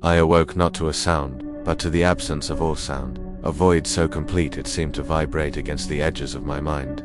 I awoke not to a sound, but to the absence of all sound, a void so complete it seemed to vibrate against the edges of my mind.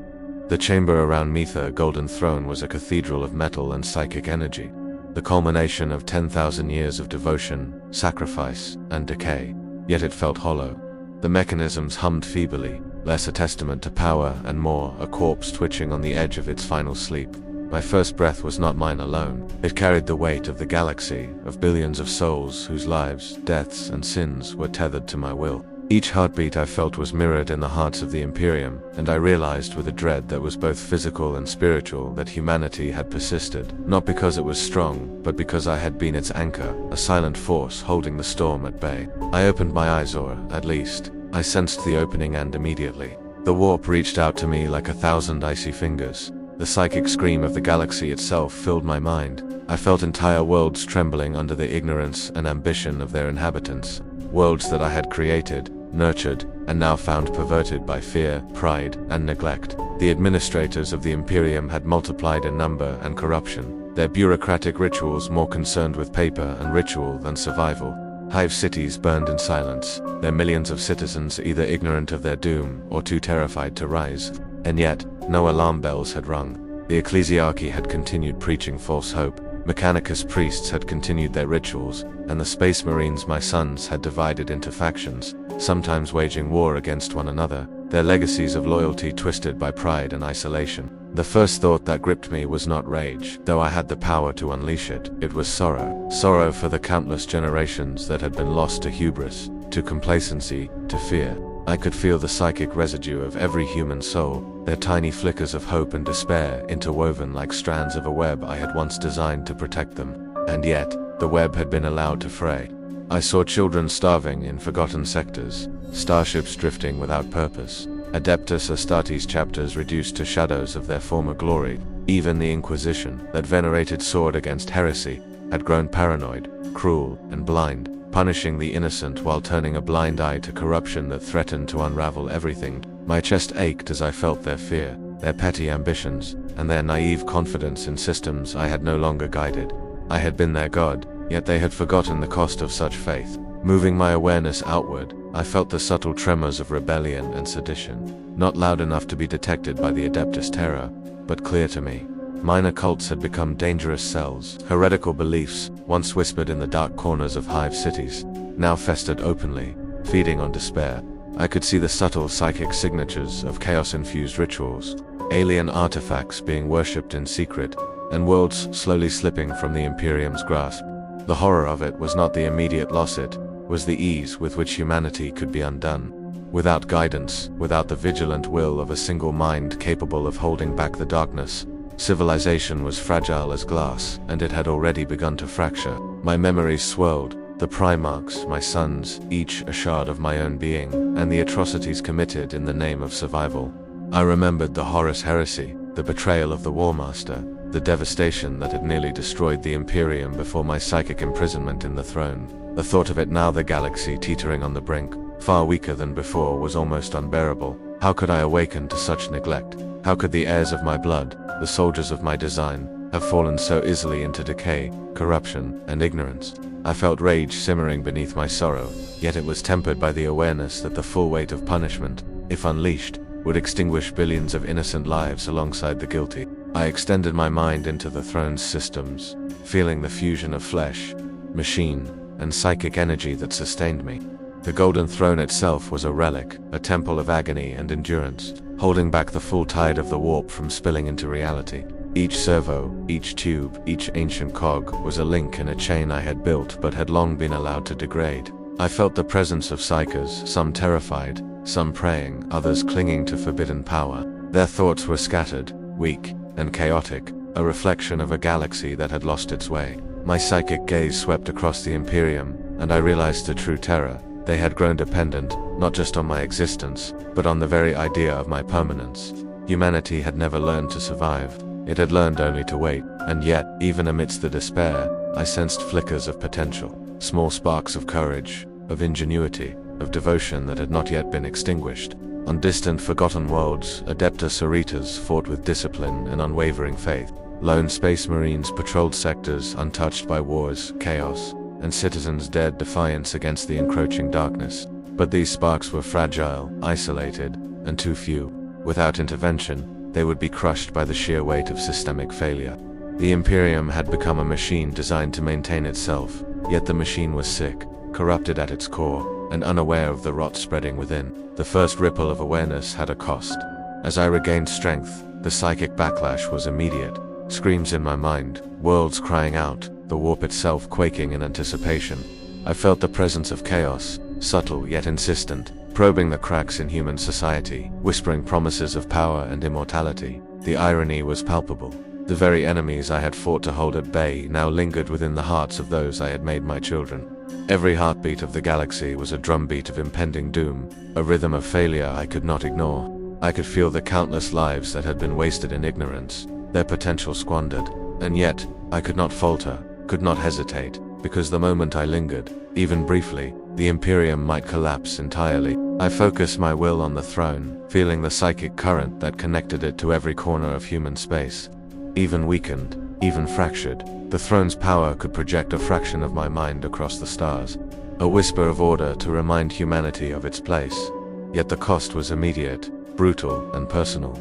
The chamber around Mitha Golden Throne was a cathedral of metal and psychic energy, the culmination of 10,000 years of devotion, sacrifice, and decay, yet it felt hollow. The mechanisms hummed feebly, less a testament to power and more a corpse twitching on the edge of its final sleep. My first breath was not mine alone. It carried the weight of the galaxy, of billions of souls whose lives, deaths, and sins were tethered to my will. Each heartbeat I felt was mirrored in the hearts of the Imperium, and I realized with a dread that was both physical and spiritual that humanity had persisted, not because it was strong, but because I had been its anchor, a silent force holding the storm at bay. I opened my eyes, or, at least, I sensed the opening, and immediately, the warp reached out to me like 1,000 icy fingers. The psychic scream of the galaxy itself filled my mind. I felt entire worlds trembling under the ignorance and ambition of their inhabitants. Worlds that I had created, nurtured, and now found perverted by fear, pride, and neglect. The administrators of the Imperium had multiplied in number and corruption, their bureaucratic rituals more concerned with paper and ritual than survival. Hive cities burned in silence, their millions of citizens either ignorant of their doom or too terrified to rise. And yet, no alarm bells had rung. The ecclesiarchy had continued preaching false hope, Mechanicus priests had continued their rituals, and the Space Marines, my sons, had divided into factions, sometimes waging war against one another, their legacies of loyalty twisted by pride and isolation. The first thought that gripped me was not rage, though I had the power to unleash it. It was sorrow. Sorrow for the countless generations that had been lost to hubris, to complacency, to fear. I could feel the psychic residue of every human soul, their tiny flickers of hope and despair interwoven like strands of a web I had once designed to protect them. And yet, the web had been allowed to fray. I saw children starving in forgotten sectors, starships drifting without purpose, Adeptus Astartes chapters reduced to shadows of their former glory. Even the Inquisition, that venerated sword against heresy, had grown paranoid, cruel, and blind, punishing the innocent while turning a blind eye to corruption that threatened to unravel everything. My chest ached as I felt their fear, their petty ambitions, and their naive confidence in systems I had no longer guided. I had been their god, yet they had forgotten the cost of such faith. Moving my awareness outward, I felt the subtle tremors of rebellion and sedition, not loud enough to be detected by the Adeptus Terra, but clear to me. Minor cults had become dangerous cells. Heretical beliefs, once whispered in the dark corners of hive cities, now festered openly, feeding on despair. I could see the subtle psychic signatures of chaos-infused rituals, alien artifacts being worshipped in secret, and worlds slowly slipping from the Imperium's grasp. The horror of it was not the immediate loss, it was the ease with which humanity could be undone. Without guidance, without the vigilant will of a single mind capable of holding back the darkness, civilization was fragile as glass, and it had already begun to fracture. My memories swirled, the Primarchs, my sons, each a shard of my own being, and the atrocities committed in the name of survival. I remembered the Horus heresy, the betrayal of the War Master, the devastation that had nearly destroyed the Imperium before my psychic imprisonment in the throne. The thought of it now, the galaxy teetering on the brink, far weaker than before, was almost unbearable. How could I awaken to such neglect? How could the heirs of my blood, the soldiers of my design, have fallen so easily into decay, corruption, and ignorance? I felt rage simmering beneath my sorrow, yet it was tempered by the awareness that the full weight of punishment, if unleashed, would extinguish billions of innocent lives alongside the guilty. I extended my mind into the throne's systems, feeling the fusion of flesh, machine, and psychic energy that sustained me. The Golden Throne itself was a relic, a temple of agony and endurance, holding back the full tide of the warp from spilling into reality. Each servo, each tube, each ancient cog was a link in a chain I had built but had long been allowed to degrade. I felt the presence of psychers, some terrified, some praying, others clinging to forbidden power. Their thoughts were scattered, weak, and chaotic, a reflection of a galaxy that had lost its way. My psychic gaze swept across the Imperium, and I realized the true terror. They had grown dependent, not just on my existence, but on the very idea of my permanence. Humanity had never learned to survive. It had learned only to wait, and yet, even amidst the despair, I sensed flickers of potential, small sparks of courage, of ingenuity, of devotion that had not yet been extinguished. On distant, forgotten worlds, Adeptus Aritas fought with discipline and unwavering faith. Lone space marines patrolled sectors untouched by wars, chaos, and citizens dared defiance against the encroaching darkness. But these sparks were fragile, isolated, and too few. Without intervention, they would be crushed by the sheer weight of systemic failure. The Imperium had become a machine designed to maintain itself, yet the machine was sick, corrupted at its core, and unaware of the rot spreading within. The first ripple of awareness had a cost. As I regained strength, the psychic backlash was immediate. Screams in my mind, worlds crying out, the warp itself quaking in anticipation. I felt the presence of chaos, subtle yet insistent, probing the cracks in human society, whispering promises of power and immortality. The irony was palpable. The very enemies I had fought to hold at bay now lingered within the hearts of those I had made my children. Every heartbeat of the galaxy was a drumbeat of impending doom, a rhythm of failure I could not ignore. I could feel the countless lives that had been wasted in ignorance, their potential squandered, and yet, I could not falter, could not hesitate, because the moment I lingered, even briefly, the Imperium might collapse entirely. I focused my will on the throne, feeling the psychic current that connected it to every corner of human space. Even weakened, even fractured, the throne's power could project a fraction of my mind across the stars. A whisper of order to remind humanity of its place. Yet the cost was immediate, brutal, and personal.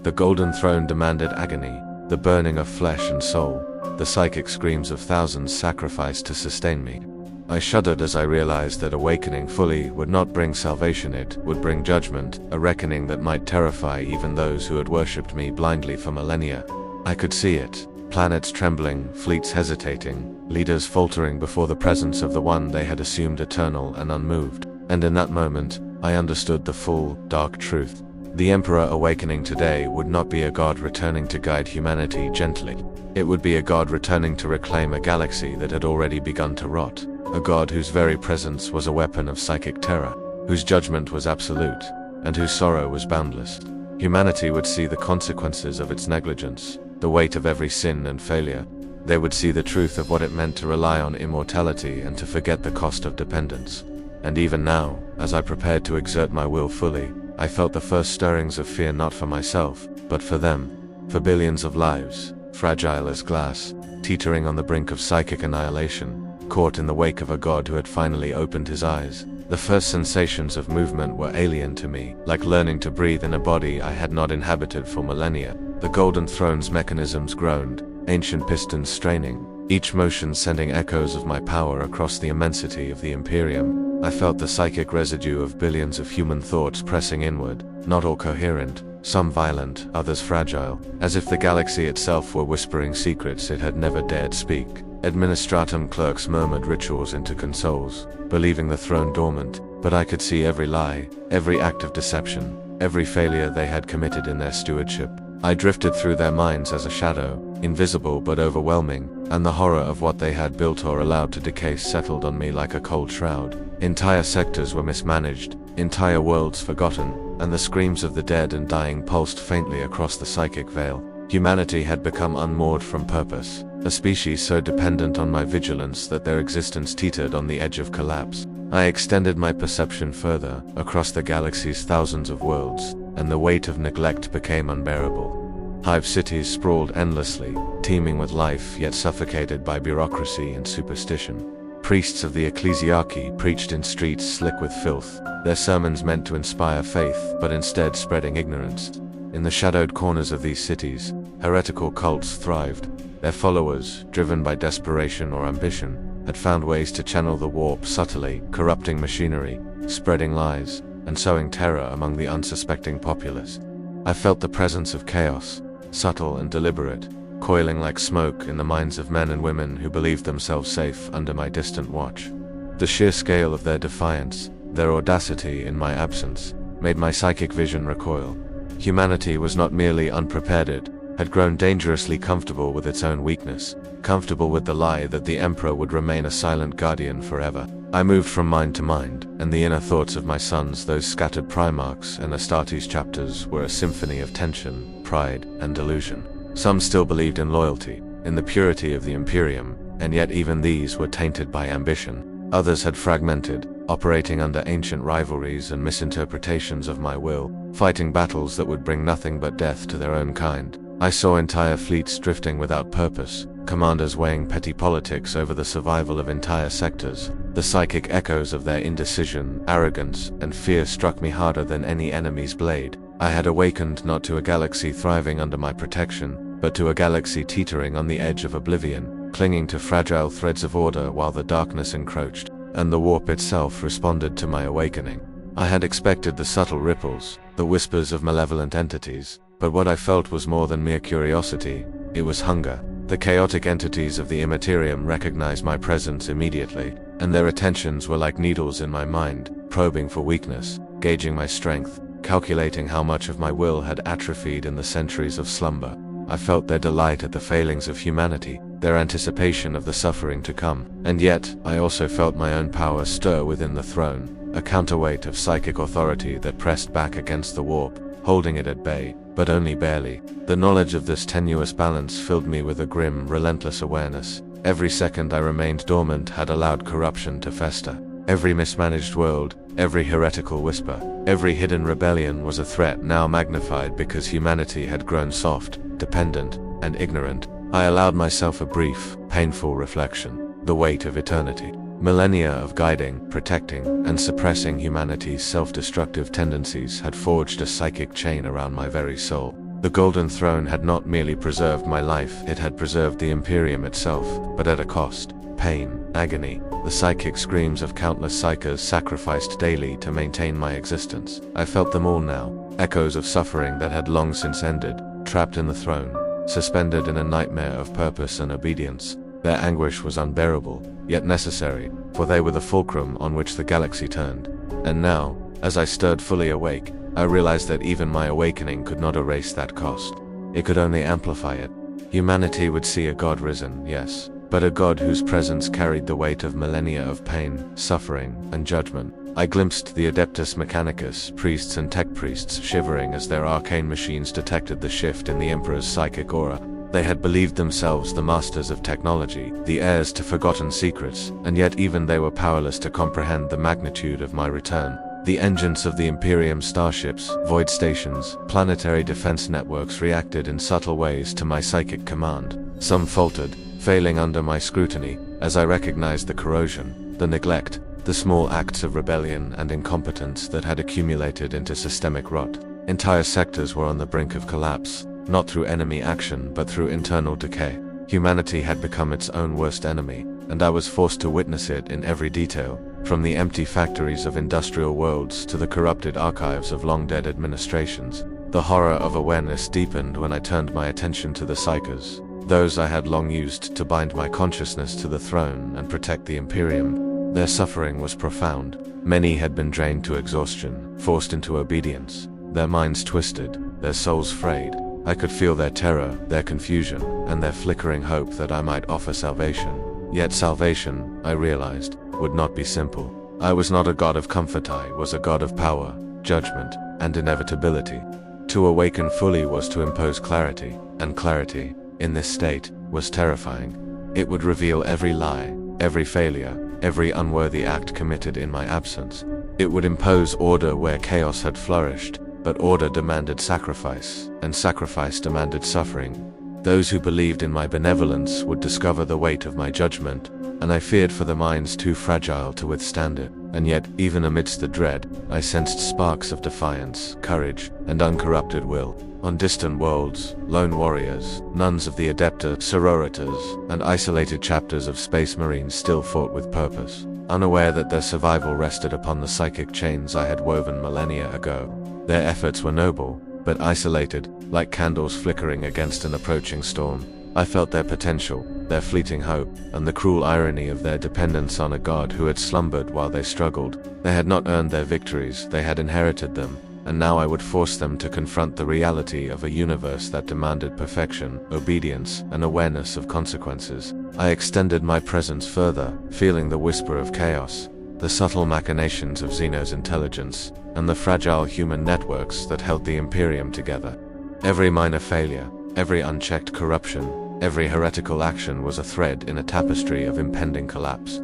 The Golden Throne demanded agony, the burning of flesh and soul, the psychic screams of thousands sacrificed to sustain me. I shuddered as I realized that awakening fully would not bring salvation, it would bring judgment, a reckoning that might terrify even those who had worshipped me blindly for millennia. I could see it, planets trembling, fleets hesitating, leaders faltering before the presence of the one they had assumed eternal and unmoved. And in that moment, I understood the full, dark truth. The Emperor awakening today would not be a god returning to guide humanity gently. It would be a god returning to reclaim a galaxy that had already begun to rot. A god whose very presence was a weapon of psychic terror, whose judgment was absolute, and whose sorrow was boundless. Humanity would see the consequences of its negligence, the weight of every sin and failure. They would see the truth of what it meant to rely on immortality and to forget the cost of dependence. And even now, as I prepared to exert my will fully, I felt the first stirrings of fear, not for myself, but for them, for billions of lives, fragile as glass, teetering on the brink of psychic annihilation, caught in the wake of a god who had finally opened his eyes. The first sensations of movement were alien to me, like learning to breathe in a body I had not inhabited for millennia. The Golden Throne's mechanisms groaned, ancient pistons straining, each motion sending echoes of my power across the immensity of the Imperium. I felt the psychic residue of billions of human thoughts pressing inward, not all coherent, some violent, others fragile, as if the galaxy itself were whispering secrets it had never dared speak. Administratum clerks murmured rituals into consoles, believing the throne dormant, but I could see every lie, every act of deception, every failure they had committed in their stewardship. I drifted through their minds as a shadow, invisible but overwhelming, and the horror of what they had built or allowed to decay settled on me like a cold shroud. Entire sectors were mismanaged, entire worlds forgotten, and the screams of the dead and dying pulsed faintly across the psychic veil. Humanity had become unmoored from purpose, a species so dependent on my vigilance that their existence teetered on the edge of collapse. I extended my perception further, across the galaxy's thousands of worlds, and the weight of neglect became unbearable. Hive cities sprawled endlessly, teeming with life yet suffocated by bureaucracy and superstition. Priests of the ecclesiarchy preached in streets slick with filth, their sermons meant to inspire faith but instead spreading ignorance. In the shadowed corners of these cities, heretical cults thrived. Their followers, driven by desperation or ambition, had found ways to channel the warp subtly, corrupting machinery, spreading lies, and sowing terror among the unsuspecting populace. I felt the presence of chaos, subtle and deliberate, coiling like smoke in the minds of men and women who believed themselves safe under my distant watch. The sheer scale of their defiance, their audacity in my absence, made my psychic vision recoil. Humanity was not merely unprepared, it had grown dangerously comfortable with its own weakness, comfortable with the lie that the Emperor would remain a silent guardian forever. I moved from mind to mind, and the inner thoughts of my sons, those scattered Primarchs and Astartes chapters, were a symphony of tension, pride, and delusion. Some still believed in loyalty, in the purity of the Imperium, and yet even these were tainted by ambition. Others had fragmented, operating under ancient rivalries and misinterpretations of my will, fighting battles that would bring nothing but death to their own kind. I saw entire fleets drifting without purpose, commanders weighing petty politics over the survival of entire sectors. The psychic echoes of their indecision, arrogance, and fear struck me harder than any enemy's blade. I had awakened not to a galaxy thriving under my protection, but to a galaxy teetering on the edge of oblivion, clinging to fragile threads of order while the darkness encroached, and the warp itself responded to my awakening. I had expected the subtle ripples, the whispers of malevolent entities, but what I felt was more than mere curiosity. It was hunger. The chaotic entities of the Imperium recognized my presence immediately, and their attentions were like needles in my mind, probing for weakness, gauging my strength, calculating how much of my will had atrophied in the centuries of slumber. I felt their delight at the failings of humanity, their anticipation of the suffering to come, and yet I also felt my own power stir within the throne, a counterweight of psychic authority that pressed back against the warp, holding it at bay, but only barely. The knowledge of this tenuous balance filled me with a grim, relentless awareness. Every second I remained dormant had allowed corruption to fester. Every mismanaged world, every heretical whisper, every hidden rebellion was a threat now magnified because humanity had grown soft, dependent, and ignorant. I allowed myself a brief, painful reflection. The weight of eternity. Millennia of guiding, protecting, and suppressing humanity's self-destructive tendencies had forged a psychic chain around my very soul. The Golden Throne had not merely preserved my life, it had preserved the Imperium itself, but at a cost. Pain, agony, the psychic screams of countless psychers sacrificed daily to maintain my existence. I felt them all now, echoes of suffering that had long since ended, trapped in the throne, suspended in a nightmare of purpose and obedience. Their anguish was unbearable, yet necessary, for they were the fulcrum on which the galaxy turned. And now, as I stirred fully awake, I realized that even my awakening could not erase that cost. It could only amplify it. Humanity would see a god risen, yes, but a god whose presence carried the weight of millennia of pain, suffering, and judgment. I glimpsed the Adeptus Mechanicus, priests and tech priests shivering as their arcane machines detected the shift in the Emperor's psychic aura. They had believed themselves the masters of technology, the heirs to forgotten secrets, and yet even they were powerless to comprehend the magnitude of my return. The engines of the Imperium starships, void stations, planetary defense networks reacted in subtle ways to my psychic command. Some faltered, failing under my scrutiny, as I recognized the corrosion, the neglect, the small acts of rebellion and incompetence that had accumulated into systemic rot. Entire sectors were on the brink of collapse, not through enemy action but through internal decay. Humanity had become its own worst enemy, and I was forced to witness it in every detail, from the empty factories of industrial worlds to the corrupted archives of long-dead administrations. The horror of awareness deepened when I turned my attention to the psychers, those I had long used to bind my consciousness to the throne and protect the Imperium. Their suffering was profound. Many had been drained to exhaustion, forced into obedience, their minds twisted, their souls frayed. I could feel their terror, their confusion, and their flickering hope that I might offer salvation. Yet salvation, I realized, would not be simple. I was not a god of comfort, I was a god of power, judgment, and inevitability. To awaken fully was to impose clarity, and clarity, in this state, was terrifying. It would reveal every lie, every failure, every unworthy act committed in my absence. It would impose order where chaos had flourished, but order demanded sacrifice, and sacrifice demanded suffering. Those who believed in my benevolence would discover the weight of my judgment, and I feared for the minds too fragile to withstand it. And yet, even amidst the dread, I sensed sparks of defiance, courage, and uncorrupted will. On distant worlds, lone warriors, nuns of the Adepta Sororitas, and isolated chapters of Space Marines still fought with purpose, unaware that their survival rested upon the psychic chains I had woven millennia ago. Their efforts were noble, but isolated, like candles flickering against an approaching storm. I felt their potential, their fleeting hope, and the cruel irony of their dependence on a god who had slumbered while they struggled. They had not earned their victories, they had inherited them, and now I would force them to confront the reality of a universe that demanded perfection, obedience, and awareness of consequences. I extended my presence further, feeling the whisper of chaos, the subtle machinations of Xeno's intelligence, and the fragile human networks that held the Imperium together. Every minor failure, every unchecked corruption, every heretical action was a thread in a tapestry of impending collapse.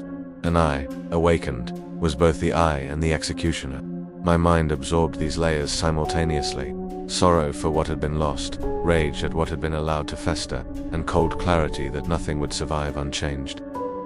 And I, awakened, was both the eye and the executioner. My mind absorbed these layers simultaneously, sorrow for what had been lost, rage at what had been allowed to fester, and cold clarity that nothing would survive unchanged.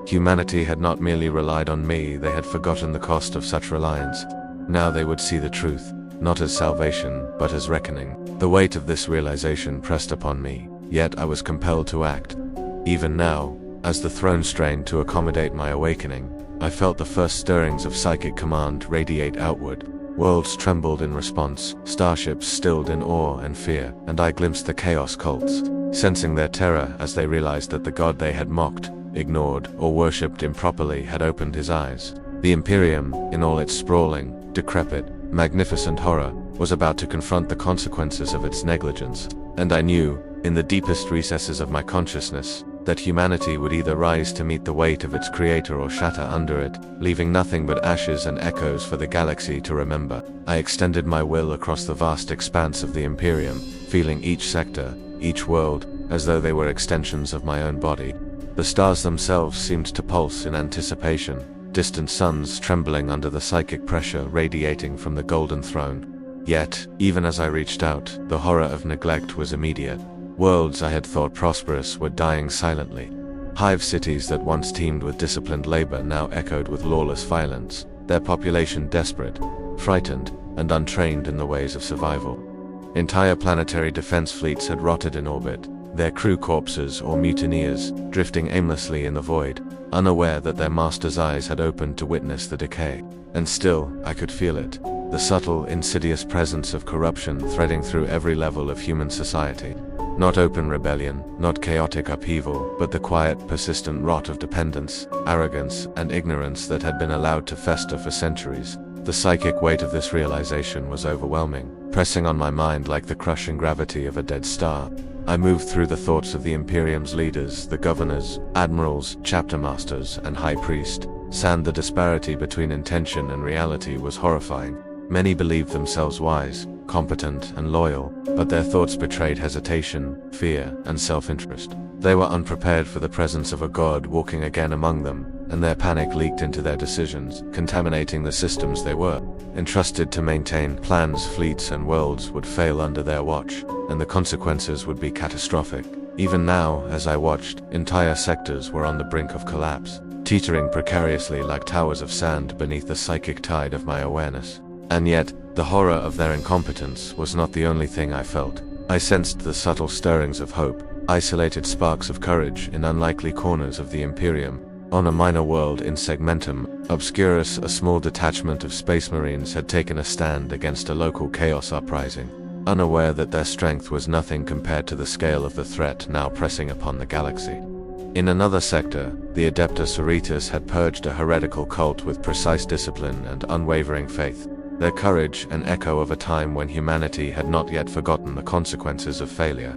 Humanity had not merely relied on me, they had forgotten the cost of such reliance. Now they would see the truth, not as salvation, but as reckoning. The weight of this realization pressed upon me, yet I was compelled to act. Even now, as the throne strained to accommodate my awakening, I felt the first stirrings of psychic command radiate outward. Worlds trembled in response, starships stilled in awe and fear, and I glimpsed the chaos cults, sensing their terror as they realized that the god they had mocked, ignored, or worshipped improperly had opened his eyes. The Imperium, in all its sprawling, decrepit, magnificent horror, was about to confront the consequences of its negligence, and I knew, in the deepest recesses of my consciousness, that humanity would either rise to meet the weight of its creator or shatter under it, leaving nothing but ashes and echoes for the galaxy to remember. I extended my will across the vast expanse of the Imperium, feeling each sector, each world, as though they were extensions of my own body. The stars themselves seemed to pulse in anticipation, distant suns trembling under the psychic pressure radiating from the golden throne. Yet, even as I reached out, the horror of neglect was immediate. Worlds I had thought prosperous were dying silently. Hive cities that once teemed with disciplined labor now echoed with lawless violence, their population desperate, frightened, and untrained in the ways of survival. Entire planetary defense fleets had rotted in orbit, their crew corpses or mutineers drifting aimlessly in the void, unaware that their master's eyes had opened to witness the decay. And still, I could feel it, the subtle, insidious presence of corruption threading through every level of human society. Not open rebellion, not chaotic upheaval, but the quiet, persistent rot of dependence, arrogance, and ignorance that had been allowed to fester for centuries. The psychic weight of this realization was overwhelming, pressing on my mind like the crushing gravity of a dead star. I moved through the thoughts of the Imperium's leaders, the governors, admirals, chapter masters, and high priest. The disparity between intention and reality was horrifying. Many believed themselves wise, competent, and loyal, but their thoughts betrayed hesitation, fear, and self-interest. They were unprepared for the presence of a god walking again among them, and their panic leaked into their decisions, contaminating the systems they were entrusted to maintain. Plans, fleets, and worlds would fail under their watch, and the consequences would be catastrophic. Even now, as I watched, entire sectors were on the brink of collapse, teetering precariously like towers of sand beneath the psychic tide of my awareness. And yet, the horror of their incompetence was not the only thing I felt. I sensed the subtle stirrings of hope, isolated sparks of courage in unlikely corners of the Imperium. On a minor world in Segmentum Obscurus, a small detachment of space marines had taken a stand against a local chaos uprising, unaware that their strength was nothing compared to the scale of the threat now pressing upon the galaxy. In another sector, the Adepta Sororitas had purged a heretical cult with precise discipline and unwavering faith. Their courage an echo of a time when humanity had not yet forgotten the consequences of failure.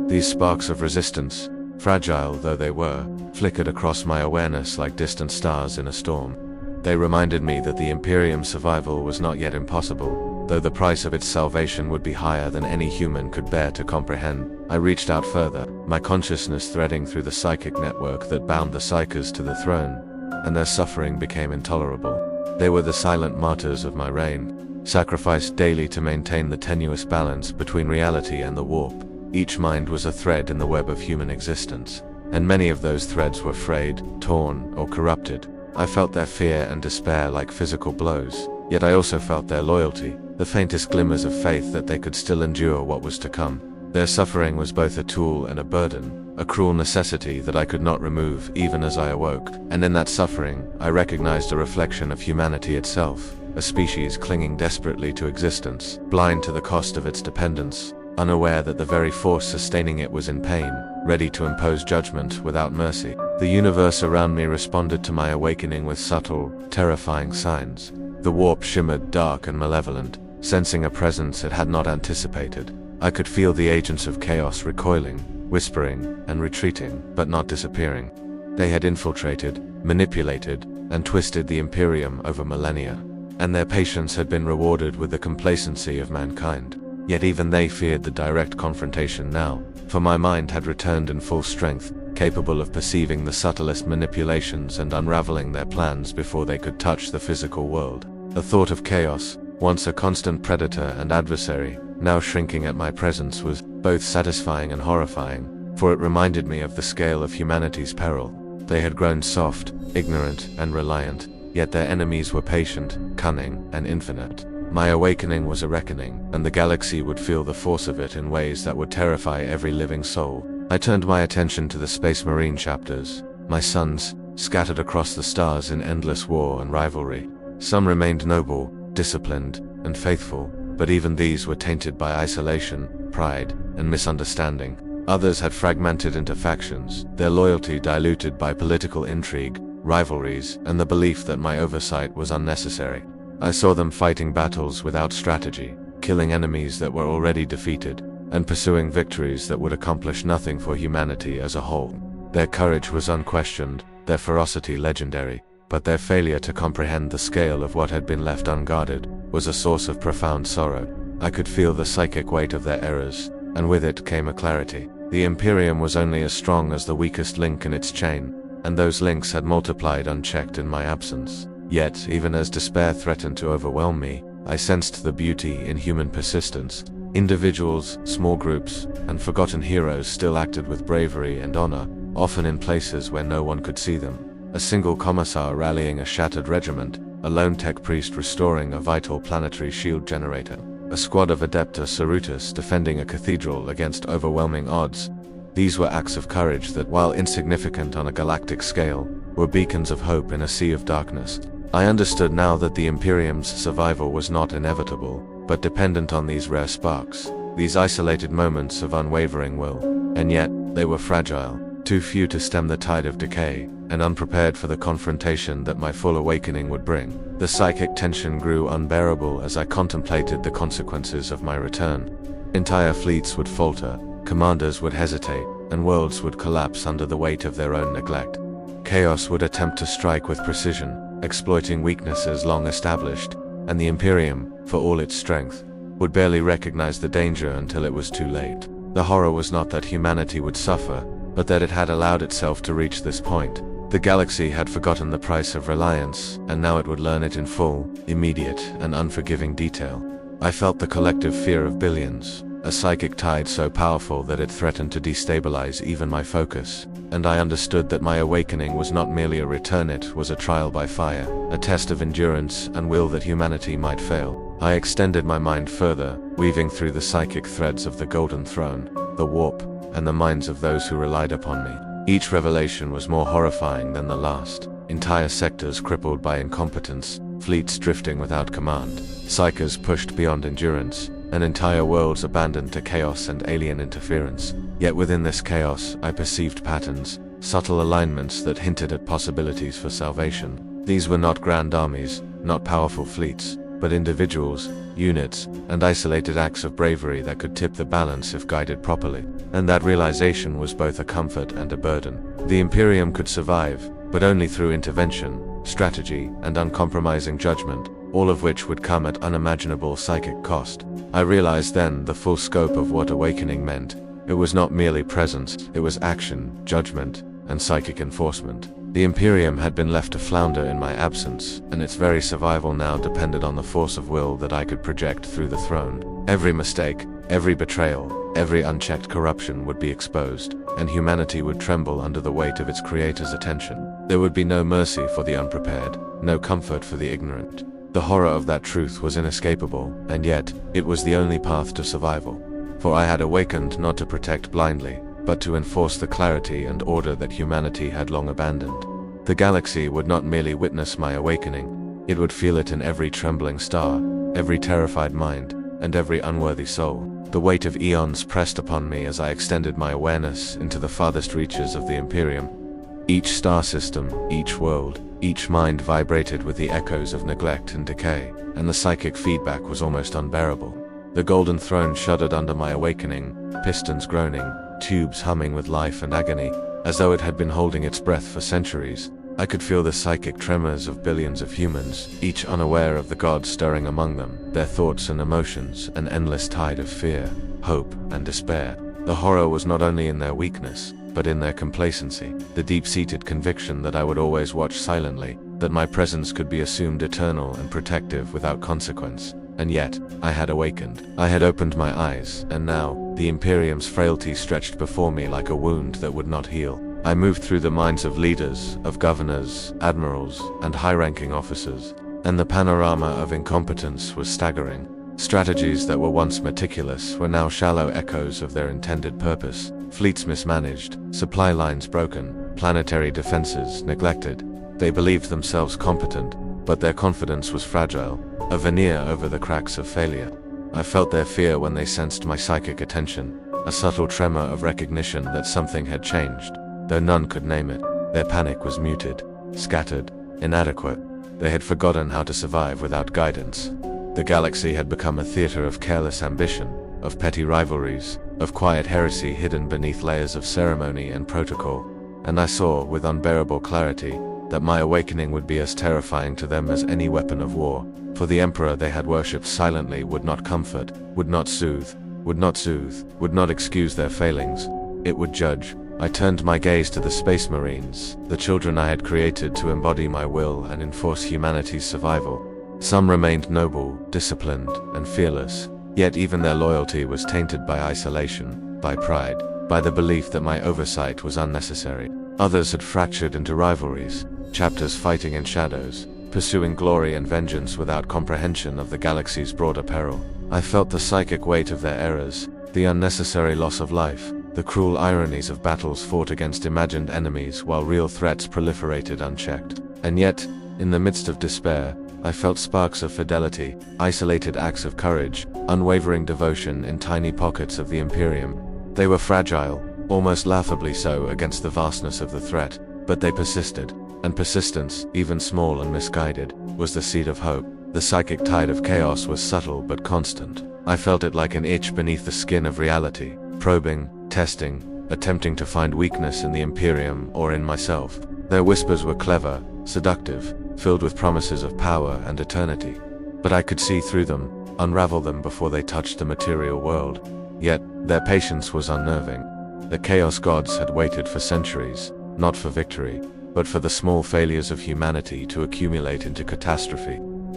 These sparks of resistance, fragile though they were, flickered across my awareness like distant stars in a storm. They reminded me that the Imperium's survival was not yet impossible, though the price of its salvation would be higher than any human could bear to comprehend. I reached out further, my consciousness threading through the psychic network that bound the Psykers to the throne, and their suffering became intolerable. They were the silent martyrs of my reign, sacrificed daily to maintain the tenuous balance between reality and the warp. Each mind was a thread in the web of human existence, and many of those threads were frayed, torn, or corrupted. I felt their fear and despair like physical blows, yet I also felt their loyalty, the faintest glimmers of faith that they could still endure what was to come. Their suffering was both a tool and a burden, a cruel necessity that I could not remove even as I awoke, and in that suffering, I recognized a reflection of humanity itself, a species clinging desperately to existence, blind to the cost of its dependence, unaware that the very force sustaining it was in pain, ready to impose judgment without mercy. The universe around me responded to my awakening with subtle, terrifying signs. The warp shimmered dark and malevolent, sensing a presence it had not anticipated. I could feel the agents of chaos recoiling, whispering, and retreating, but not disappearing. They had infiltrated, manipulated, and twisted the Imperium over millennia, and their patience had been rewarded with the complacency of mankind. Yet even they feared the direct confrontation now, for my mind had returned in full strength, capable of perceiving the subtlest manipulations and unraveling their plans before they could touch the physical world. The thought of chaos, once a constant predator and adversary, now shrinking at my presence, was both satisfying and horrifying, for it reminded me of the scale of humanity's peril. They had grown soft, ignorant, and reliant, yet their enemies were patient, cunning, and infinite. My awakening was a reckoning, and the galaxy would feel the force of it in ways that would terrify every living soul. I turned my attention to the Space Marine chapters, my sons, scattered across the stars in endless war and rivalry. Some remained noble, disciplined, and faithful, but even these were tainted by isolation, pride, and misunderstanding. Others had fragmented into factions, their loyalty diluted by political intrigue, rivalries, and the belief that my oversight was unnecessary. I saw them fighting battles without strategy, killing enemies that were already defeated, and pursuing victories that would accomplish nothing for humanity as a whole. Their courage was unquestioned, their ferocity legendary, but their failure to comprehend the scale of what had been left unguarded was a source of profound sorrow. I could feel the psychic weight of their errors, and with it came a clarity. The Imperium was only as strong as the weakest link in its chain, and those links had multiplied unchecked in my absence. Yet, even as despair threatened to overwhelm me, I sensed the beauty in human persistence. Individuals, small groups, and forgotten heroes still acted with bravery and honor, often in places where no one could see them. A single commissar rallying a shattered regiment, a lone tech priest restoring a vital planetary shield generator, a squad of Adepta Sarutas defending a cathedral against overwhelming odds. These were acts of courage that, while insignificant on a galactic scale, were beacons of hope in a sea of darkness. I understood now that the Imperium's survival was not inevitable, but dependent on these rare sparks, these isolated moments of unwavering will. And yet, they were fragile, too few to stem the tide of decay, and unprepared for the confrontation that my full awakening would bring. The psychic tension grew unbearable as I contemplated the consequences of my return. Entire fleets would falter, commanders would hesitate, and worlds would collapse under the weight of their own neglect. Chaos would attempt to strike with precision, exploiting weaknesses long established, and the Imperium, for all its strength, would barely recognize the danger until it was too late. The horror was not that humanity would suffer, but that it had allowed itself to reach this point. The galaxy had forgotten the price of reliance, and now it would learn it in full, immediate, and unforgiving detail. I felt the collective fear of billions, a psychic tide so powerful that it threatened to destabilize even my focus, and I understood that my awakening was not merely a return, it was a trial by fire, a test of endurance and will that humanity might fail. I extended my mind further, weaving through the psychic threads of the Golden Throne, the warp, and the minds of those who relied upon me. Each revelation was more horrifying than the last. Entire sectors crippled by incompetence, fleets drifting without command, psychers pushed beyond endurance, and entire worlds abandoned to chaos and alien interference. Yet within this chaos, I perceived patterns, subtle alignments that hinted at possibilities for salvation. These were not grand armies, not powerful fleets, but individuals, units, and isolated acts of bravery that could tip the balance if guided properly. And that realization was both a comfort and a burden. The Imperium could survive, but only through intervention, strategy, and uncompromising judgment, all of which would come at unimaginable psychic cost. I realized then the full scope of what awakening meant. It was not merely presence, it was action, judgment, and psychic enforcement. The Imperium had been left to flounder in my absence, and its very survival now depended on the force of will that I could project through the throne. Every mistake, every betrayal, every unchecked corruption would be exposed, and humanity would tremble under the weight of its creator's attention. There would be no mercy for the unprepared, no comfort for the ignorant. The horror of that truth was inescapable, and yet, it was the only path to survival. For I had awakened not to protect blindly, but to enforce the clarity and order that humanity had long abandoned. The galaxy would not merely witness my awakening, it would feel it in every trembling star, every terrified mind, and every unworthy soul. The weight of eons pressed upon me as I extended my awareness into the farthest reaches of the Imperium. Each star system, each world, each mind vibrated with the echoes of neglect and decay, and the psychic feedback was almost unbearable. The Golden Throne shuddered under my awakening, pistons groaning, tubes humming with life and agony, as though it had been holding its breath for centuries. I could feel the psychic tremors of billions of humans, each unaware of the gods stirring among them, their thoughts and emotions, an endless tide of fear, hope, and despair. The horror was not only in their weakness, but in their complacency, the deep-seated conviction that I would always watch silently, that my presence could be assumed eternal and protective without consequence. And yet, I had awakened. I had opened my eyes, and now, the Imperium's frailty stretched before me like a wound that would not heal. I moved through the minds of leaders, of governors, admirals, and high-ranking officers, and the panorama of incompetence was staggering. Strategies that were once meticulous were now shallow echoes of their intended purpose. Fleets mismanaged, supply lines broken, planetary defenses neglected. They believed themselves competent, but their confidence was fragile, a veneer over the cracks of failure. I felt their fear when they sensed my psychic attention, a subtle tremor of recognition that something had changed, though none could name it. Their panic was muted, scattered, inadequate. They had forgotten how to survive without guidance. The galaxy had become a theater of careless ambition, of petty rivalries, of quiet heresy hidden beneath layers of ceremony and protocol, and I saw, with unbearable clarity, that my awakening would be as terrifying to them as any weapon of war, for the Emperor they had worshipped silently would not comfort, would not soothe, would not excuse their failings. It would judge. I turned my gaze to the Space Marines, the children I had created to embody my will and enforce humanity's survival. Some remained noble, disciplined, and fearless, yet even their loyalty was tainted by isolation, by pride, by the belief that my oversight was unnecessary. Others had fractured into rivalries, chapters fighting in shadows, pursuing glory and vengeance without comprehension of the galaxy's broader peril. I felt the psychic weight of their errors, the unnecessary loss of life, the cruel ironies of battles fought against imagined enemies while real threats proliferated unchecked. And yet, in the midst of despair, I felt sparks of fidelity, isolated acts of courage, unwavering devotion in tiny pockets of the Imperium. They were fragile, almost laughably so against the vastness of the threat, but they persisted, and persistence, even small and misguided, was the seed of hope. The psychic tide of chaos was subtle but constant. I felt it like an itch beneath the skin of reality, probing, testing, attempting to find weakness in the Imperium or in myself. Their whispers were clever, seductive, filled with promises of power and eternity. But I could see through them, unravel them before they touched the material world. Yet, their patience was unnerving. The Chaos Gods had waited for centuries, not for victory, but for the small failures of humanity to accumulate into catastrophe.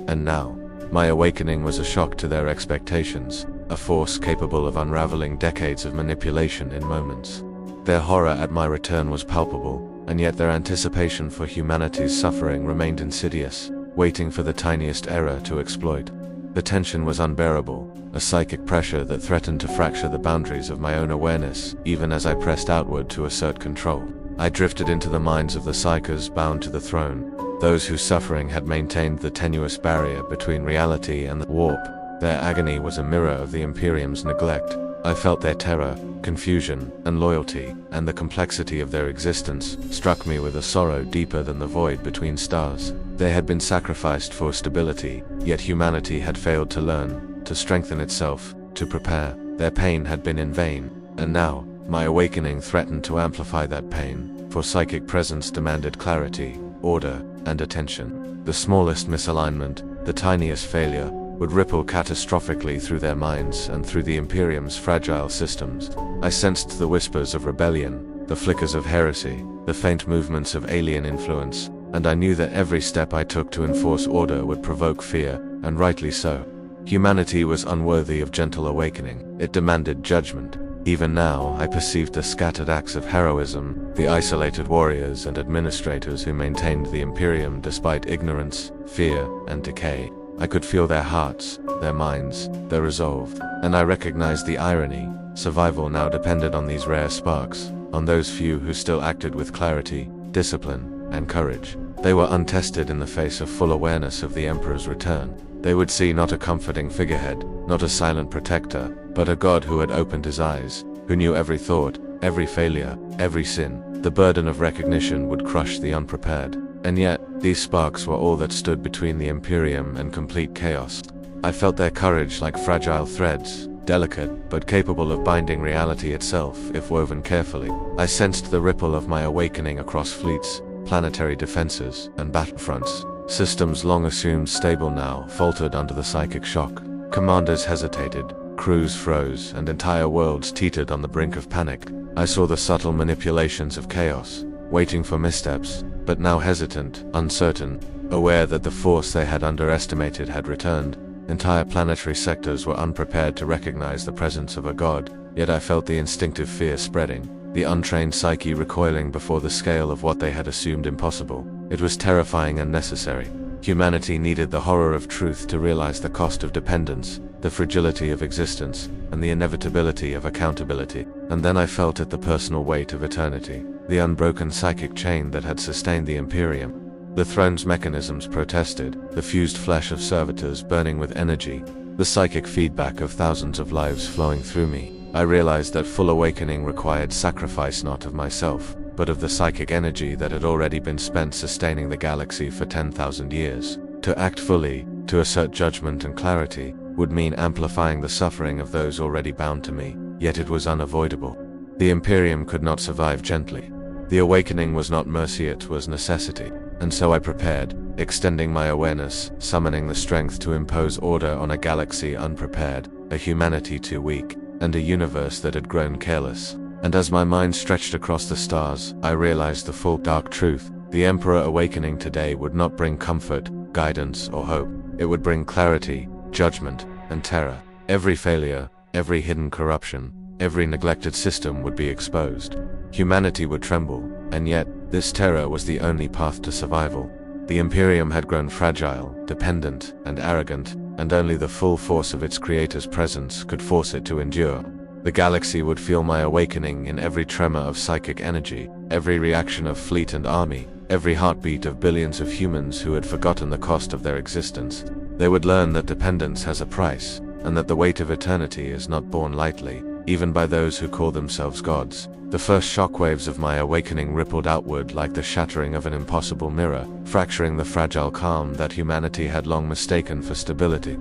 And now, my awakening was a shock to their expectations, a force capable of unraveling decades of manipulation in moments. Their horror at my return was palpable, and yet their anticipation for humanity's suffering remained insidious, waiting for the tiniest error to exploit. The tension was unbearable, a psychic pressure that threatened to fracture the boundaries of my own awareness, even as I pressed outward to assert control. I drifted into the minds of the psychers bound to the throne, those whose suffering had maintained the tenuous barrier between reality and the warp. Their agony was a mirror of the Imperium's neglect. I felt their terror, confusion, and loyalty, and the complexity of their existence struck me with a sorrow deeper than the void between stars. They had been sacrificed for stability, yet humanity had failed to learn, to strengthen itself, to prepare. Their pain had been in vain, and now, my awakening threatened to amplify that pain, for psychic presence demanded clarity, order, and attention. The smallest misalignment, the tiniest failure, would ripple catastrophically through their minds and through the Imperium's fragile systems. I sensed the whispers of rebellion, the flickers of heresy, the faint movements of alien influence, and I knew that every step I took to enforce order would provoke fear, and rightly so. Humanity was unworthy of gentle awakening. It demanded judgment. Even now, I perceived the scattered acts of heroism, the isolated warriors and administrators who maintained the Imperium despite ignorance, fear, and decay. I could feel their hearts, their minds, their resolve, and I recognized the irony. Survival now depended on these rare sparks, on those few who still acted with clarity, discipline, and courage. They were untested in the face of full awareness of the Emperor's return. They would see not a comforting figurehead, not a silent protector, but a God who had opened his eyes, who knew every thought, every failure, every sin. The burden of recognition would crush the unprepared. And yet, these sparks were all that stood between the Imperium and complete chaos. I felt their courage like fragile threads, delicate, but capable of binding reality itself if woven carefully. I sensed the ripple of my awakening across fleets, planetary defenses, and battlefronts. Systems long assumed stable now faltered under the psychic shock. Commanders hesitated, crews froze, and entire worlds teetered on the brink of panic. I saw the subtle manipulations of chaos, waiting for missteps, but now hesitant, uncertain, aware that the force they had underestimated had returned. Entire planetary sectors were unprepared to recognize the presence of a god, yet I felt the instinctive fear spreading, the untrained psyche recoiling before the scale of what they had assumed impossible. It was terrifying and necessary. Humanity needed the horror of truth to realize the cost of dependence, the fragility of existence, and the inevitability of accountability. And then I felt it, the personal weight of eternity, the unbroken psychic chain that had sustained the Imperium. The throne's mechanisms protested, the fused flesh of servitors burning with energy, the psychic feedback of thousands of lives flowing through me. I realized that full awakening required sacrifice not of myself, but of the psychic energy that had already been spent sustaining the galaxy for 10,000 years. To act fully, to assert judgment and clarity, would mean amplifying the suffering of those already bound to me, yet it was unavoidable. The Imperium could not survive gently. The awakening was not mercy, it was necessity. And so I prepared, extending my awareness, summoning the strength to impose order on a galaxy unprepared, a humanity too weak, and a universe that had grown careless. And as my mind stretched across the stars, I realized the full dark truth. The Emperor awakening today would not bring comfort, guidance, or hope. It would bring clarity, judgment, and terror. Every failure, every hidden corruption, every neglected system would be exposed. Humanity would tremble, and yet, this terror was the only path to survival. The Imperium had grown fragile, dependent, and arrogant, and only the full force of its creator's presence could force it to endure. The galaxy would feel my awakening in every tremor of psychic energy, every reaction of fleet and army, every heartbeat of billions of humans who had forgotten the cost of their existence. They would learn that dependence has a price, and that the weight of eternity is not borne lightly, even by those who call themselves gods. The first shockwaves of my awakening rippled outward like the shattering of an impossible mirror, fracturing the fragile calm that humanity had long mistaken for stability.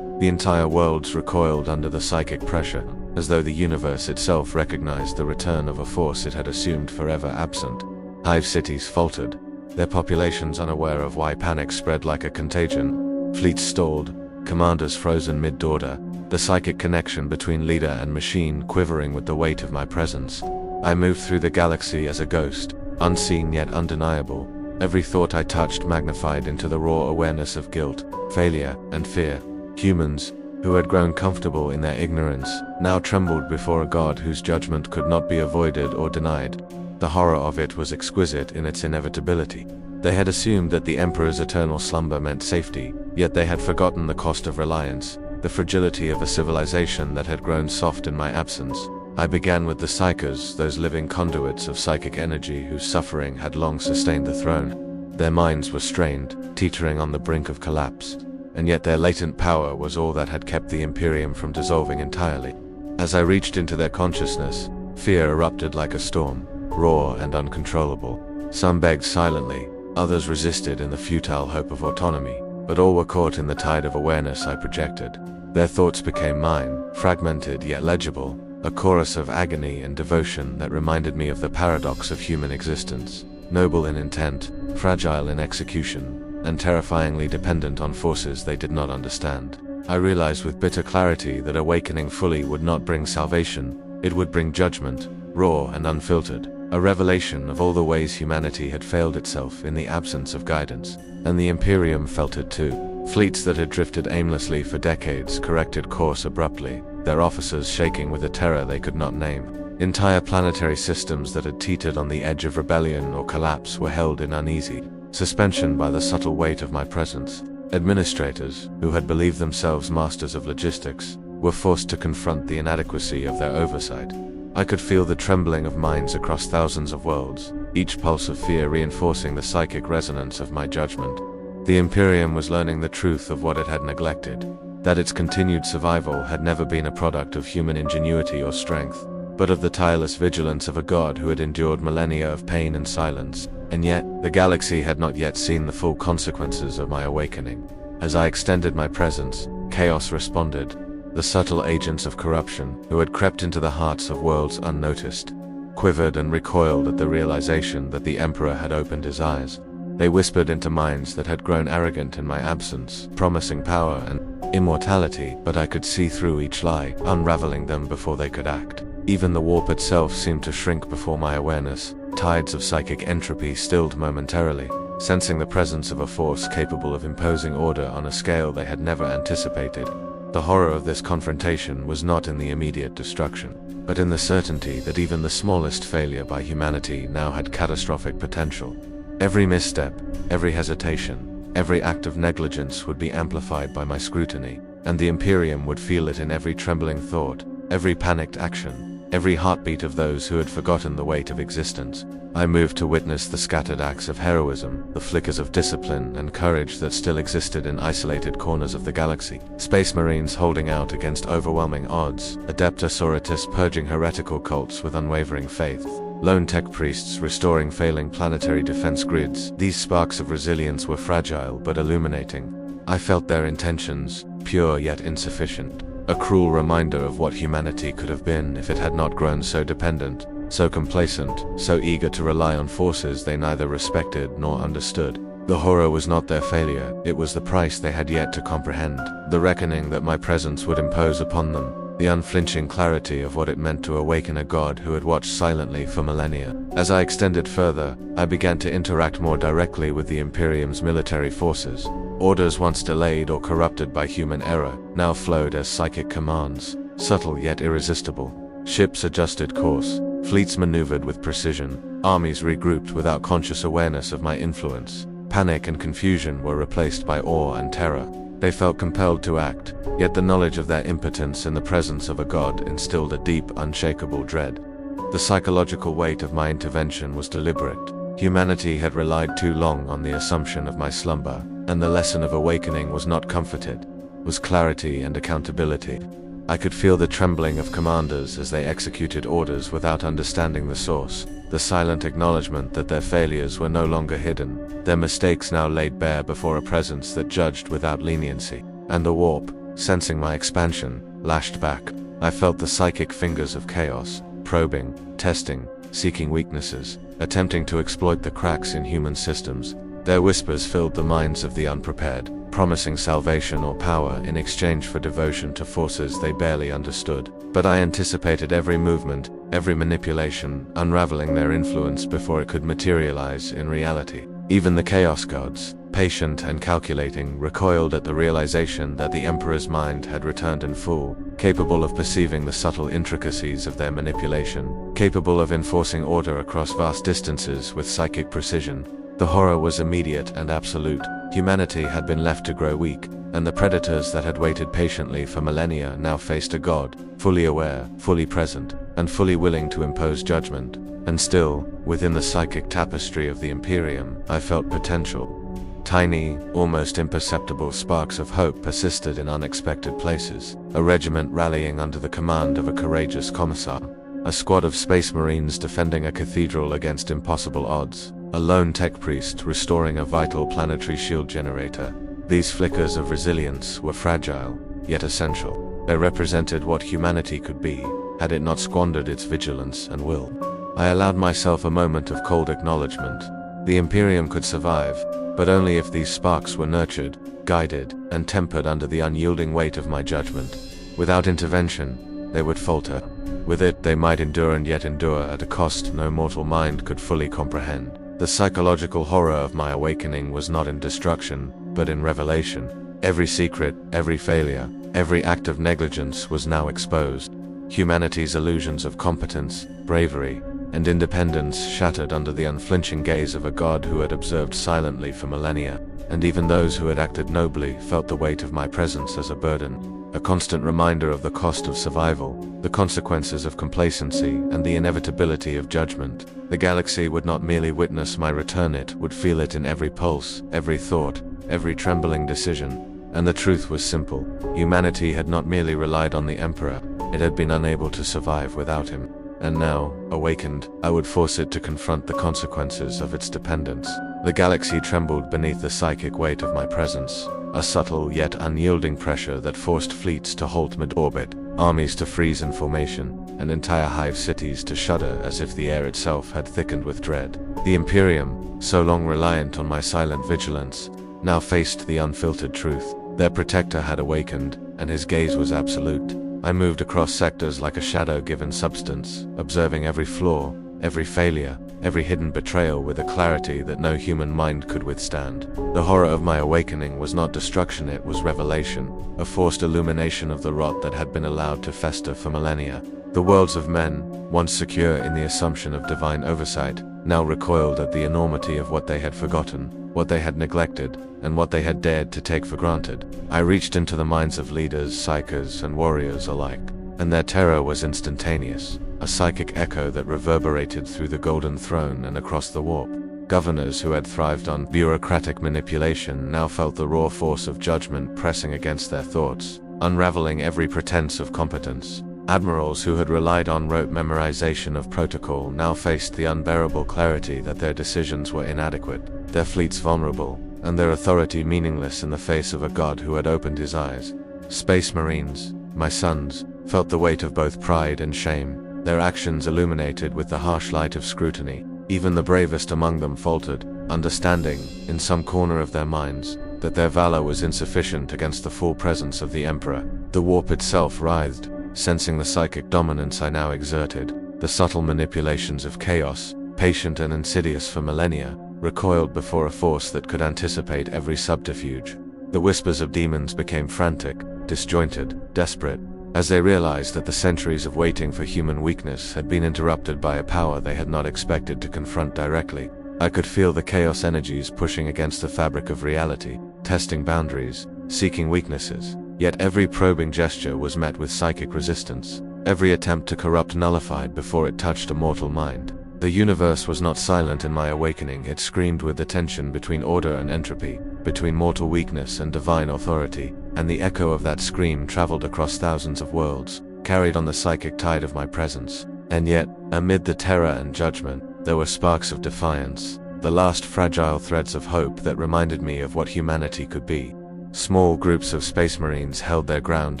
The entire worlds recoiled under the psychic pressure, as though the universe itself recognized the return of a force it had assumed forever absent. Hive cities faltered, their populations unaware of why panic spread like a contagion. Fleets stalled, commanders frozen mid-order, the psychic connection between leader and machine quivering with the weight of my presence. I moved through the galaxy as a ghost, unseen yet undeniable, every thought I touched magnified into the raw awareness of guilt, failure, and fear. Humans, who had grown comfortable in their ignorance, now trembled before a god whose judgment could not be avoided or denied. The horror of it was exquisite in its inevitability. They had assumed that the Emperor's eternal slumber meant safety, yet they had forgotten the cost of reliance, the fragility of a civilization that had grown soft in my absence. I began with the psychers, those living conduits of psychic energy whose suffering had long sustained the throne. Their minds were strained, teetering on the brink of collapse, and yet their latent power was all that had kept the Imperium from dissolving entirely. As I reached into their consciousness, fear erupted like a storm, raw and uncontrollable. Some begged silently, others resisted in the futile hope of autonomy, but all were caught in the tide of awareness I projected. Their thoughts became mine, fragmented yet legible, a chorus of agony and devotion that reminded me of the paradox of human existence, noble in intent, fragile in execution, and terrifyingly dependent on forces they did not understand. I realized with bitter clarity that awakening fully would not bring salvation, it would bring judgment, raw and unfiltered, a revelation of all the ways humanity had failed itself in the absence of guidance. And the Imperium felt it too. Fleets that had drifted aimlessly for decades corrected course abruptly, their officers shaking with a terror they could not name. Entire planetary systems that had teetered on the edge of rebellion or collapse were held in uneasy suspension by the subtle weight of my presence. Administrators, who had believed themselves masters of logistics, were forced to confront the inadequacy of their oversight. I could feel the trembling of minds across thousands of worlds, each pulse of fear reinforcing the psychic resonance of my judgment. The Imperium was learning the truth of what it had neglected, that its continued survival had never been a product of human ingenuity or strength, but of the tireless vigilance of a god who had endured millennia of pain and silence. And yet, the galaxy had not yet seen the full consequences of my awakening. As I extended my presence, chaos responded. The subtle agents of corruption, who had crept into the hearts of worlds unnoticed, quivered and recoiled at the realization that the Emperor had opened his eyes. They whispered into minds that had grown arrogant in my absence, promising power and immortality, but I could see through each lie, unraveling them before they could act. Even the warp itself seemed to shrink before my awareness, tides of psychic entropy stilled momentarily. sensing the presence of a force capable of imposing order on a scale they had never anticipated. The horror of this confrontation was not in the immediate destruction, but in the certainty that even the smallest failure by humanity now had catastrophic potential. Every misstep, every hesitation, every act of negligence would be amplified by my scrutiny, and the Imperium would feel it in every trembling thought, every panicked action, every heartbeat of those who had forgotten the weight of existence. I moved to witness the scattered acts of heroism, the flickers of discipline and courage that still existed in isolated corners of the galaxy. Space Marines holding out against overwhelming odds, Adepta Sororitas purging heretical cults with unwavering faith, lone tech priests restoring failing planetary defense grids. These sparks of resilience were fragile but illuminating. I felt their intentions, pure yet insufficient. A cruel reminder of what humanity could have been if it had not grown so dependent, so complacent, so eager to rely on forces they neither respected nor understood. The horror was not their failure, it was the price they had yet to comprehend, the reckoning that my presence would impose upon them, the unflinching clarity of what it meant to awaken a god who had watched silently for millennia. As I extended further, I began to interact more directly with the Imperium's military forces. Orders once delayed or corrupted by human error now flowed as psychic commands, subtle yet irresistible. Ships adjusted course, fleets maneuvered with precision, armies regrouped without conscious awareness of my influence. Panic and confusion were replaced by awe and terror. They felt compelled to act, yet the knowledge of their impotence in the presence of a god instilled a deep, unshakable dread. The psychological weight of my intervention was deliberate. Humanity had relied too long on the assumption of my slumber, and the lesson of awakening was not comforted, was clarity and accountability. I could feel the trembling of commanders as they executed orders without understanding the source, the silent acknowledgement that their failures were no longer hidden, their mistakes now laid bare before a presence that judged without leniency. And the warp, sensing my expansion, lashed back. I felt the psychic fingers of chaos, probing, testing, seeking weaknesses, attempting to exploit the cracks in human systems. Their whispers filled the minds of the unprepared, promising salvation or power in exchange for devotion to forces they barely understood. But I anticipated every movement, every manipulation, unraveling their influence before it could materialize in reality. Even the Chaos Gods, patient and calculating, recoiled at the realization that the Emperor's mind had returned in full, capable of perceiving the subtle intricacies of their manipulation, capable of enforcing order across vast distances with psychic precision. The horror was immediate and absolute. Humanity had been left to grow weak, and the predators that had waited patiently for millennia now faced a god, fully aware, fully present, and fully willing to impose judgment. And still, within the psychic tapestry of the Imperium, I felt potential. Tiny, almost imperceptible sparks of hope persisted in unexpected places. A regiment rallying under the command of a courageous commissar. A squad of Space Marines defending a cathedral against impossible odds. A lone tech priest restoring a vital planetary shield generator. These flickers of resilience were fragile, yet essential. They represented what humanity could be, had it not squandered its vigilance and will. I allowed myself a moment of cold acknowledgement. The Imperium could survive, but only if these sparks were nurtured, guided, and tempered under the unyielding weight of my judgment. Without intervention, they would falter. With it, they might endure and yet endure at a cost no mortal mind could fully comprehend. The psychological horror of my awakening was not in destruction, but in revelation. Every secret, every failure, every act of negligence was now exposed. Humanity's illusions of competence, bravery, and independence shattered under the unflinching gaze of a god who had observed silently for millennia, and even those who had acted nobly felt the weight of my presence as a burden, a constant reminder of the cost of survival, the consequences of complacency, and the inevitability of judgment. The galaxy would not merely witness my return, it would feel it in every pulse, every thought, every trembling decision. And the truth was simple. Humanity had not merely relied on the Emperor, it had been unable to survive without him. And now, awakened, I would force it to confront the consequences of its dependence. The galaxy trembled beneath the psychic weight of my presence, a subtle yet unyielding pressure that forced fleets to halt mid-orbit, armies to freeze in formation, and entire hive cities to shudder as if the air itself had thickened with dread. The Imperium, so long reliant on my silent vigilance, now faced the unfiltered truth. Their protector had awakened, and his gaze was absolute. I moved across sectors like a shadow given substance, observing every flaw, every failure, every hidden betrayal with a clarity that no human mind could withstand. The horror of my awakening was not destruction, it was revelation, a forced illumination of the rot that had been allowed to fester for millennia. The worlds of men, once secure in the assumption of divine oversight, now recoiled at the enormity of what they had forgotten, what they had neglected, and what they had dared to take for granted. I reached into the minds of leaders, psychers, and warriors alike, and their terror was instantaneous, a psychic echo that reverberated through the Golden Throne and across the warp. Governors who had thrived on bureaucratic manipulation now felt the raw force of judgment pressing against their thoughts, unraveling every pretense of competence. Admirals who had relied on rote memorization of protocol now faced the unbearable clarity that their decisions were inadequate, their fleets vulnerable, and their authority meaningless in the face of a god who had opened his eyes. Space Marines, my sons, felt the weight of both pride and shame, their actions illuminated with the harsh light of scrutiny. Even the bravest among them faltered, understanding, in some corner of their minds, that their valor was insufficient against the full presence of the Emperor. The warp itself writhed, sensing the psychic dominance I now exerted. The subtle manipulations of chaos, patient and insidious for millennia, recoiled before a force that could anticipate every subterfuge. The whispers of demons became frantic, disjointed, desperate, as they realized that the centuries of waiting for human weakness had been interrupted by a power they had not expected to confront directly. I could feel the chaos energies pushing against the fabric of reality, testing boundaries, seeking weaknesses. Yet every probing gesture was met with psychic resistance, every attempt to corrupt nullified before it touched a mortal mind. The universe was not silent in my awakening, it screamed with the tension between order and entropy, between mortal weakness and divine authority, and the echo of that scream traveled across thousands of worlds, carried on the psychic tide of my presence. And yet, amid the terror and judgment, there were sparks of defiance, the last fragile threads of hope that reminded me of what humanity could be. Small groups of Space Marines held their ground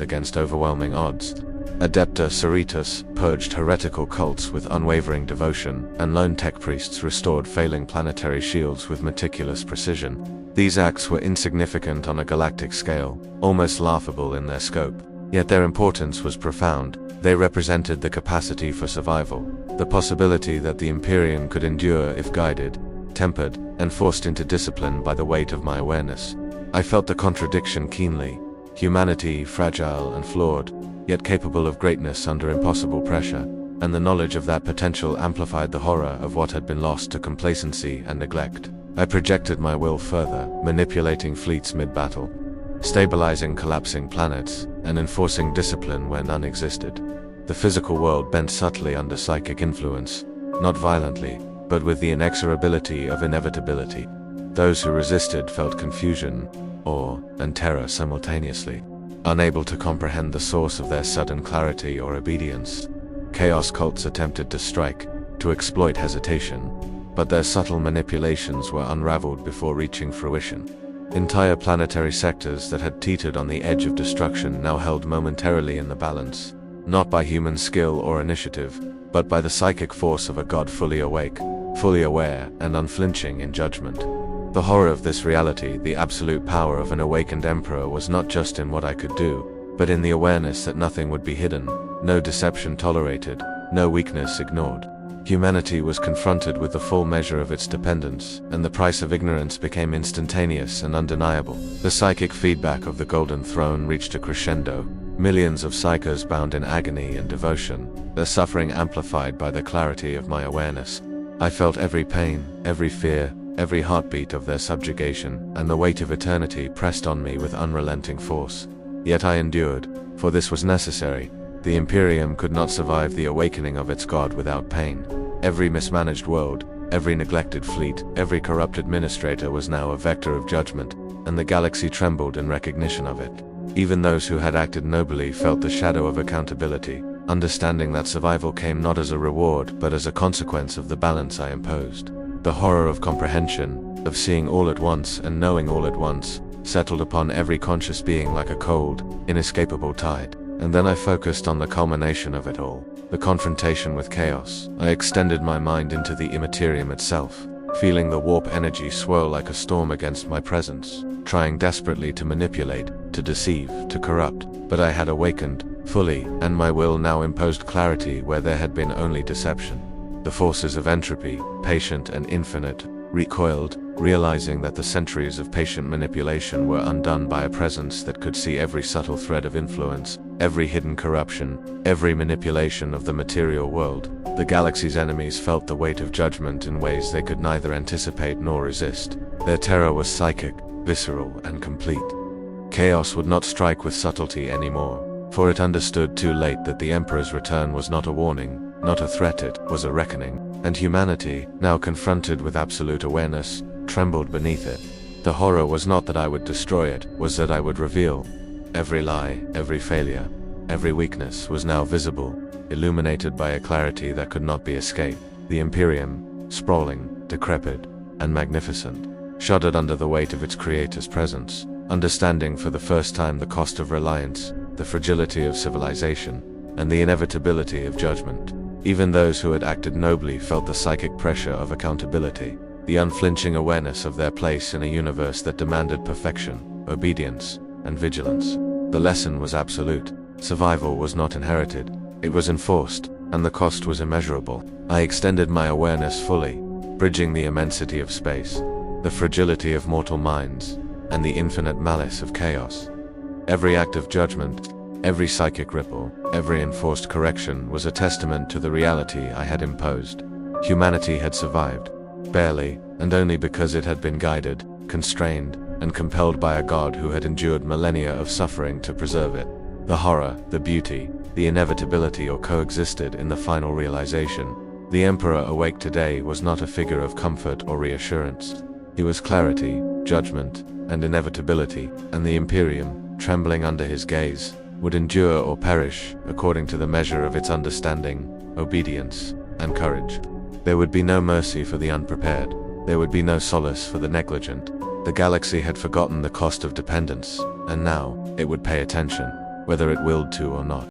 against overwhelming odds. Adepta Sororitas purged heretical cults with unwavering devotion, and lone tech priests restored failing planetary shields with meticulous precision. These acts were insignificant on a galactic scale, almost laughable in their scope. Yet their importance was profound. They represented the capacity for survival, the possibility that the Imperium could endure if guided, tempered, and forced into discipline by the weight of my awareness. I felt the contradiction keenly. Humanity, fragile and flawed, yet capable of greatness under impossible pressure, and the knowledge of that potential amplified the horror of what had been lost to complacency and neglect. I projected my will further, manipulating fleets mid-battle, stabilizing collapsing planets, and enforcing discipline where none existed. The physical world bent subtly under psychic influence, not violently, but with the inexorability of inevitability. Those who resisted felt confusion, awe, and terror simultaneously, unable to comprehend the source of their sudden clarity or obedience. Chaos cults attempted to strike, to exploit hesitation, but their subtle manipulations were unraveled before reaching fruition. Entire planetary sectors that had teetered on the edge of destruction now held momentarily in the balance, not by human skill or initiative, but by the psychic force of a god fully awake, fully aware, and unflinching in judgment. The horror of this reality, the absolute power of an awakened emperor, was not just in what I could do, but in the awareness that nothing would be hidden, no deception tolerated, no weakness ignored. Humanity was confronted with the full measure of its dependence, and the price of ignorance became instantaneous and undeniable. The psychic feedback of the Golden Throne reached a crescendo, millions of psychers bound in agony and devotion, their suffering amplified by the clarity of my awareness. I felt every pain, every fear, every heartbeat of their subjugation, and the weight of eternity pressed on me with unrelenting force. Yet I endured, for this was necessary. The Imperium could not survive the awakening of its god without pain. Every mismanaged world, every neglected fleet, every corrupt administrator was now a vector of judgment, and the galaxy trembled in recognition of it. Even those who had acted nobly felt the shadow of accountability, understanding that survival came not as a reward but as a consequence of the balance I imposed. The horror of comprehension, of seeing all at once and knowing all at once, settled upon every conscious being like a cold, inescapable tide. And then I focused on the culmination of it all, the confrontation with chaos. I extended my mind into the Imperium itself, feeling the warp energy swirl like a storm against my presence, trying desperately to manipulate, to deceive, to corrupt. But I had awakened, fully, and my will now imposed clarity where there had been only deception. The forces of entropy, patient and infinite, recoiled, realizing that the centuries of patient manipulation were undone by a presence that could see every subtle thread of influence, every hidden corruption, every manipulation of the material world. The galaxy's enemies felt the weight of judgment in ways they could neither anticipate nor resist. Their terror was psychic, visceral, and complete. Chaos would not strike with subtlety anymore, for it understood too late that the Emperor's return was not a warning, not a threat, it was a reckoning, and humanity, now confronted with absolute awareness, trembled beneath it. The horror was not that I would destroy it, was that I would reveal. Every lie, every failure, every weakness was now visible, illuminated by a clarity that could not be escaped. The Imperium, sprawling, decrepit, and magnificent, shuddered under the weight of its creator's presence, understanding for the first time the cost of reliance, the fragility of civilization, and the inevitability of judgment. Even those who had acted nobly felt the psychic pressure of accountability, the unflinching awareness of their place in a universe that demanded perfection, obedience, and vigilance. The lesson was absolute. Survival was not inherited, it was enforced, and the cost was immeasurable. I extended my awareness fully, bridging the immensity of space, the fragility of mortal minds, and the infinite malice of chaos. Every act of judgment, every psychic ripple, every enforced correction was a testament to the reality I had imposed. Humanity had survived, barely, and only because it had been guided, constrained, and compelled by a god who had endured millennia of suffering to preserve it. The horror, the beauty, the inevitability all coexisted in the final realization. The Emperor awake today was not a figure of comfort or reassurance. He was clarity, judgment, and inevitability, and the Imperium, trembling under his gaze, would endure or perish according to the measure of its understanding, obedience, and courage. There would be no mercy for the unprepared. There would be no solace for the negligent. The galaxy had forgotten the cost of dependence, and now it would pay attention, whether it willed to or not.